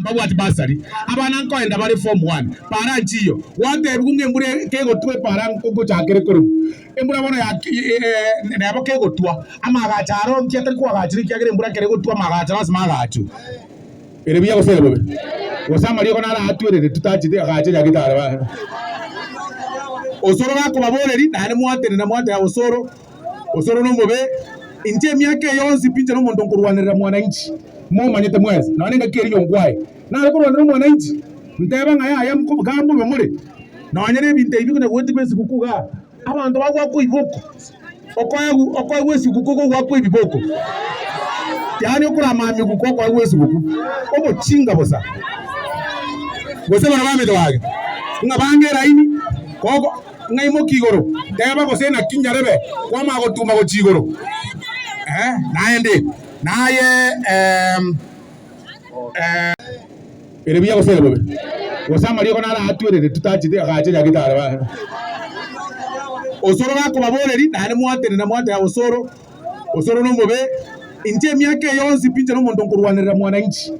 babwati basari abana nkoenda bari form 1 para nchiyo wate bunge mbure kego twe para nko chakere korum embura bona ya nabo kego twa amaga charo nkiata kwa gachiri kyagere mbura kere gotwa amaga charo asmagachu ere biya gosele bobe osama liko nara atwerere tutachide agache yagitara ba Osoro bako baboreri nane mwate na mwate ya Osoro no mobe inje myake yonsi pinje no muntu kurwanira mwananchi mo manyete mwezi na wanenga keri yongwaye na kurwanira mwananchi nteba ngaya ya mkambo bemure na wanyere binte ibiko na goti besi kukuga abantu bagwa ku iboko okoye wesi kukugo gwa ku iboko yani okura mami kuko kwa wesi kuku obochinga bosa bose bana bame dwage ngabangera ini koko ngai mo kigoro teba ko sena kinyarebe kwa mago tuma go chigoro naende naye ere biya ko sele bobe osama liko nara atwerere tutachide agache yagitara ba Osoro bako baboreri nane mwate na mwate ya Osoro no mobe inje myake yonsi pinje no muntu kurwanira mwananchi